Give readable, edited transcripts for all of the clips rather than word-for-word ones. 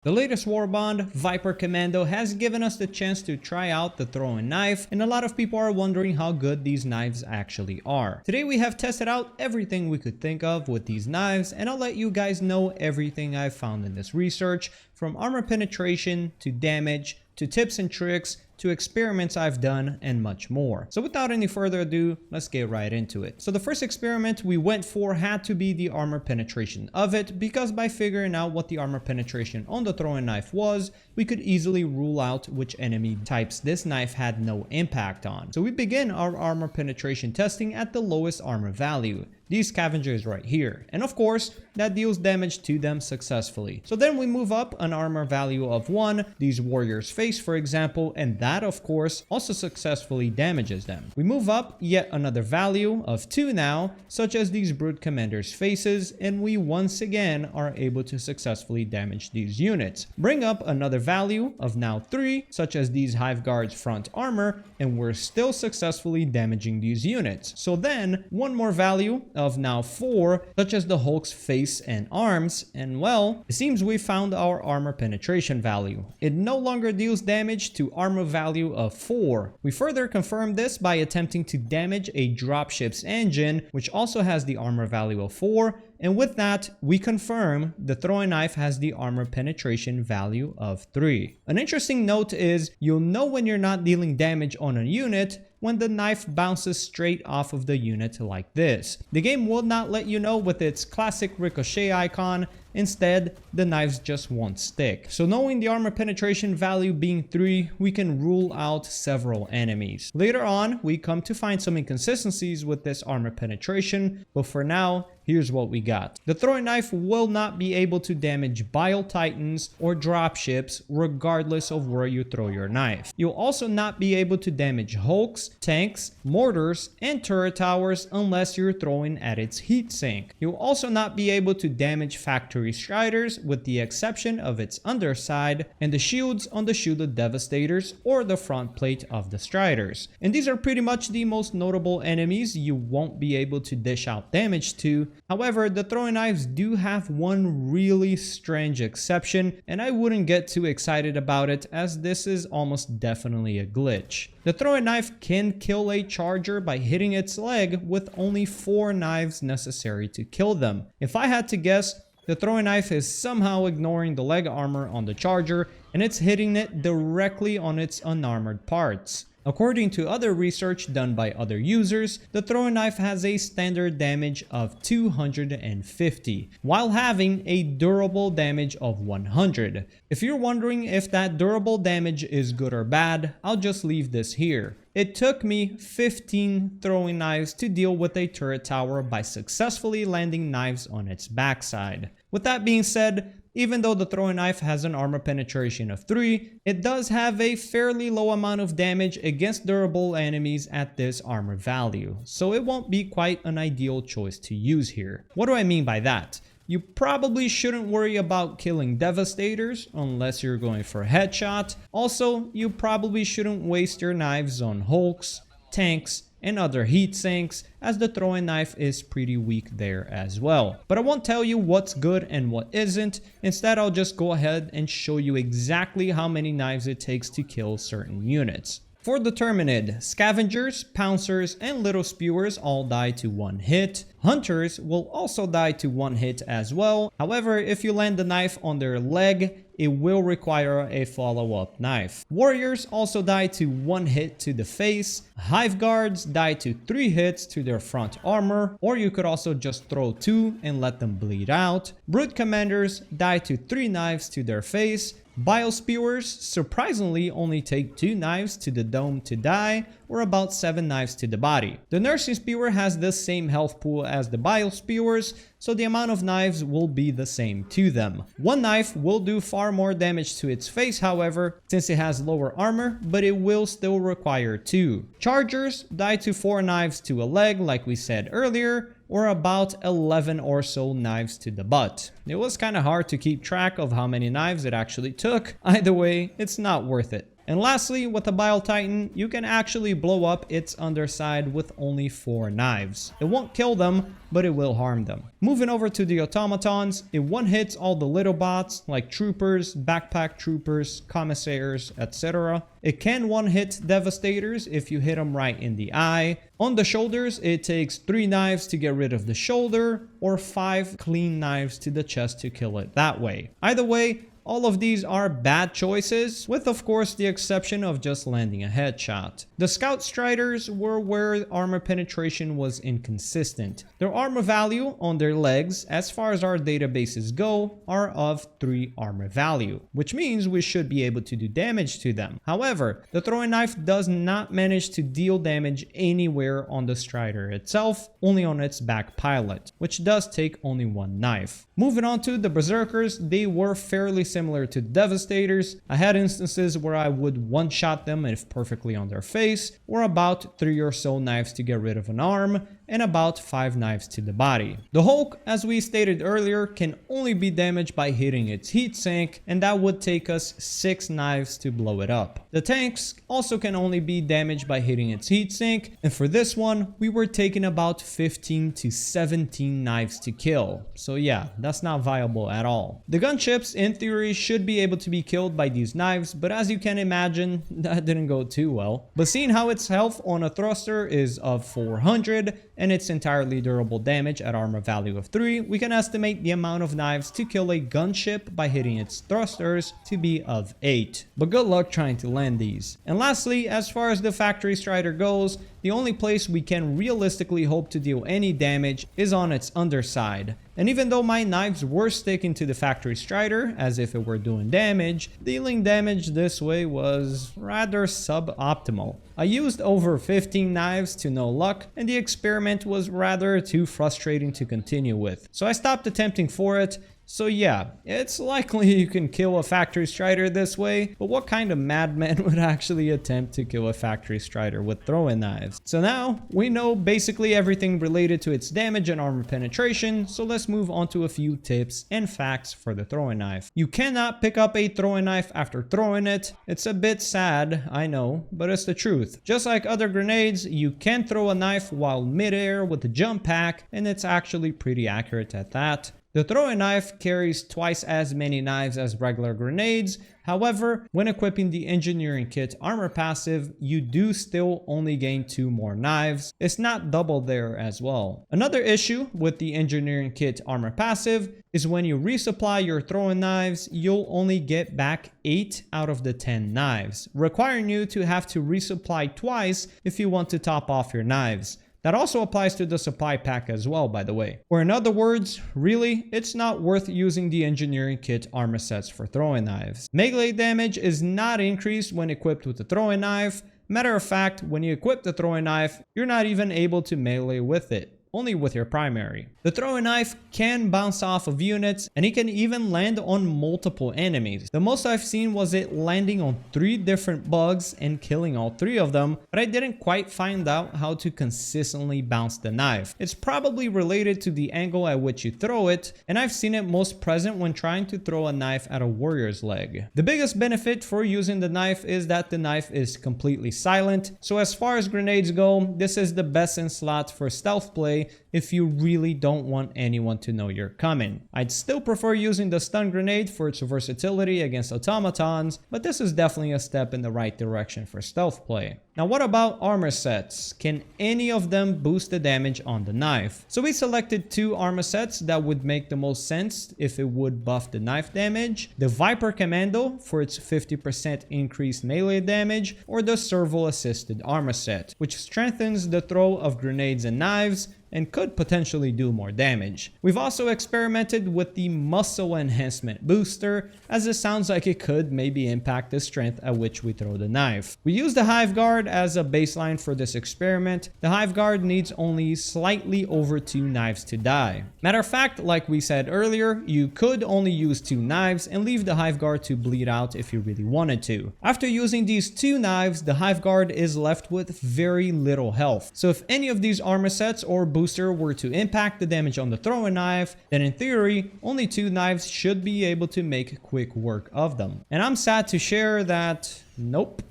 The latest war bond, Viper Commando, has given us the chance to try out the throwing knife, and a lot of people are wondering how good these knives actually are. Today we have tested out everything we could think of with these knives, and I'll let you guys know everything I've found in this research, from armor penetration to damage to tips and tricks to experiments I've done and much more. So without any further ado, let's get right into it. So the first experiment we went for had to be the armor penetration of it, because by figuring out what the armor penetration on the throwing knife was, we could easily rule out which enemy types this knife had no impact on. So we begin our armor penetration testing at the lowest armor value, these scavengers right here, and of course that deals damage to them successfully. So then we move up an armor value of 1, these warriors face for example, and that of course also successfully damages them. We move up yet another value of 2 now, such as these brute commanders faces, and we once again are able to successfully damage these units. Bring up another value of now 3, such as these hive guards front armor, and we're still successfully damaging these units. So then one more value of now 4, such as the Hulk's face and arms, and well, it seems we found our armor penetration value. It no longer deals damage to armor value of 4. We further confirmed this by attempting to damage a dropship's engine, which also has the armor value of 4, and with that, we confirm the throwing knife has the armor penetration value of 3. An interesting note is, you'll know when you're not dealing damage on a unit when the knife bounces straight off of the unit like this. The game will not let you know with its classic ricochet icon. Instead, the knives just won't stick. So knowing the armor penetration value being 3, we can rule out several enemies. Later on, we come to find some inconsistencies with this armor penetration, but for now, here's what we got. The throwing knife will not be able to damage Bile Titans or dropships regardless of where you throw your knife. You'll also not be able to damage Hulks, tanks, mortars, and turret towers unless you're throwing at its heatsink. You'll also not be able to damage factory striders with the exception of its underside and the shields on the shielded devastators or the front plate of the striders. And these are pretty much the most notable enemies you won't be able to dish out damage to. However, the throwing knives do have one really strange exception, and I wouldn't get too excited about it as this is almost definitely a glitch. The throwing knife can kill a charger by hitting its leg with only 4 knives necessary to kill them. If I had to guess, the throwing knife is somehow ignoring the leg armor on the charger and it's hitting it directly on its unarmored parts. According to other research done by other users, the throwing knife has a standard damage of 250, while having a durable damage of 100. If you're wondering if that durable damage is good or bad, I'll just leave this here. It took me 15 throwing knives to deal with a turret tower by successfully landing knives on its backside. With that being said, even though the throwing knife has an armor penetration of 3, it does have a fairly low amount of damage against durable enemies at this armor value, so it won't be quite an ideal choice to use here. What do I mean by that? You probably shouldn't worry about killing devastators unless you're going for a headshot. Also, you probably shouldn't waste your knives on Hulks, tanks, and other heat sinks, as the throwing knife is pretty weak there as well. But I won't tell you what's good and what isn't. Instead, I'll just go ahead and show you exactly how many knives it takes to kill certain units. For the Terminid, Scavengers, Pouncers, and Little Spewers all die to 1 hit. Hunters will also die to 1 hit as well. However, if you land the knife on their leg, it will require a follow-up knife. Warriors also die to 1 hit to the face. Hive guards die to 3 hits to their front armor, or you could also just throw 2 and let them bleed out. Brute commanders die to 3 knives to their face. Bile spewers surprisingly only take 2 knives to the dome to die, or about 7 knives to the body. The nursing spewer has the same health pool as the bile spewers, so the amount of knives will be the same to them. 1 knife will do far more damage to its face, however, since it has lower armor, but it will still require 2. Chargers die to 4 knives to a leg, like we said earlier, or about 11 or so knives to the butt. It was kinda hard to keep track of how many knives it actually took. Either way, it's not worth it. And lastly, with the Bile Titan, you can actually blow up its underside with only 4 knives. It won't kill them, but it will harm them. Moving over to the automatons, it one-hits all the little bots like troopers, backpack troopers, commissaires, etc. It can one-hit devastators if you hit them right in the eye. On the shoulders, it takes 3 knives to get rid of the shoulder, or 5 clean knives to the chest to kill it that way. Either way, all of these are bad choices, with of course the exception of just landing a headshot. The Scout Striders were where armor penetration was inconsistent. Their armor value on their legs, as far as our databases go, are of 3 armor value, which means we should be able to do damage to them. However, the throwing knife does not manage to deal damage anywhere on the Strider itself, only on its back pilot, which does take only 1 knife. Moving on to the Berserkers, they were fairly similar to Devastators. I had instances where I would one-shot them if perfectly on their face, or about 3 or so knives to get rid of an arm, and about 5 knives to the body. The Hulk, as we stated earlier, can only be damaged by hitting its heatsink, and that would take us 6 knives to blow it up. The tanks also can only be damaged by hitting its heatsink, and for this one, we were taking about 15 to 17 knives to kill. So yeah, that's not viable at all. The gunships, in theory, should be able to be killed by these knives, but as you can imagine, that didn't go too well. But seeing how its health on a thruster is of 400, and its entirely durable damage at armor value of 3, we can estimate the amount of knives to kill a gunship by hitting its thrusters to be of 8. But good luck trying to land these. And lastly, as far as the Factory Strider goes, the only place we can realistically hope to deal any damage is on its underside. And even though my knives were sticking to the Factory Strider as if it were doing damage, dealing damage this way was rather suboptimal. I used over 15 knives to no luck, and the experiment was rather too frustrating to continue with. So I stopped attempting for it. So yeah, it's likely you can kill a Factory Strider this way, but what kind of madman would actually attempt to kill a Factory Strider with throwing knives? So now, we know basically everything related to its damage and armor penetration, so let's move on to a few tips and facts for the throwing knife. You cannot pick up a throwing knife after throwing it. It's a bit sad, I know, but it's the truth. Just like other grenades, you can throw a knife while midair with the jump pack, and it's actually pretty accurate at that. The throwing knife carries twice as many knives as regular grenades. However, when equipping the engineering kit armor passive, you do still only gain 2 more knives. It's not double there as well. Another issue with the engineering kit armor passive is when you resupply your throwing knives, you'll only get back 8 out of the 10 knives, requiring you to have to resupply twice if you want to top off your knives. That also applies to the supply pack as well, by the way. Or in other words, really, it's not worth using the engineering kit armor sets for throwing knives. Melee damage is not increased when equipped with the throwing knife. Matter of fact, when you equip the throwing knife, you're not even able to melee with it. Only with your primary. The throwing knife can bounce off of units, and it can even land on multiple enemies. The most I've seen was it landing on 3 different bugs and killing all 3 of them, but I didn't quite find out how to consistently bounce the knife. It's probably related to the angle at which you throw it, and I've seen it most present when trying to throw a knife at a warrior's leg. The biggest benefit for using the knife is that the knife is completely silent, so as far as grenades go, this is the best in slot for stealth play if you really don't want anyone to know you're coming. I'd still prefer using the stun grenade for its versatility against automatons, but this is definitely a step in the right direction for stealth play. Now what about armor sets? Can any of them boost the damage on the knife? So we selected 2 armor sets that would make the most sense if it would buff the knife damage. The Viper Commando for its 50% increased melee damage, or the servo assisted armor set, which strengthens the throw of grenades and knives and could potentially do more damage. We've also experimented with the muscle enhancement booster, as it sounds like it could maybe impact the strength at which we throw the knife. We used the Hive Guard as a baseline for this experiment, the Hive Guard needs only slightly over 2 knives to die. Matter of fact, like we said earlier, you could only use 2 knives and leave the Hive Guard to bleed out if you really wanted to. After using these 2 knives, the Hive Guard is left with very little health. So if any of these armor sets or booster were to impact the damage on the throwing knife, then in theory, only 2 knives should be able to make quick work of them. And I'm sad to share that, nope.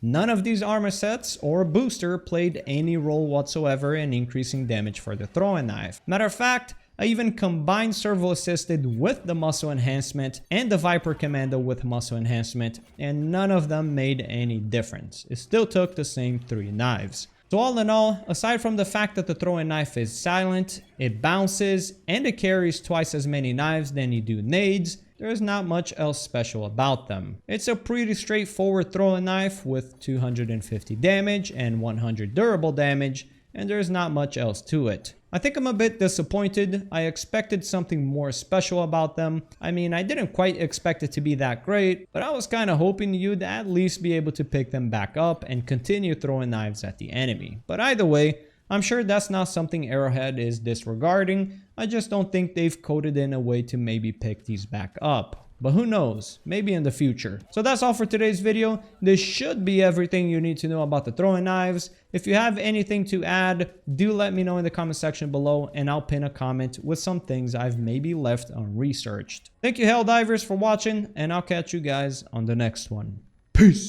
None of these armor sets or booster played any role whatsoever in increasing damage for the throwing knife. Matter of fact, I even combined servo assisted with the muscle enhancement and the Viper Commando with muscle enhancement, and none of them made any difference. It still took the same 3 knives. So all in all, aside from the fact that the throwing knife is silent, it bounces, and it carries twice as many knives than you do nades, there is not much else special about them. It's a pretty straightforward throwing knife with 250 damage and 100 durable damage, and there's not much else to it. I think I'm a bit disappointed. I expected something more special about them. I mean, I didn't quite expect it to be that great, but I was kind of hoping you'd at least be able to pick them back up and continue throwing knives at the enemy. But either way, I'm sure that's not something Arrowhead is disregarding. I just don't think they've coded in a way to maybe pick these back up. But who knows, maybe in the future. So that's all for today's video. This should be everything you need to know about the throwing knives. If you have anything to add, do let me know in the comment section below, and I'll pin a comment with some things I've maybe left unresearched. Thank you Helldivers for watching, and I'll catch you guys on the next one. Peace!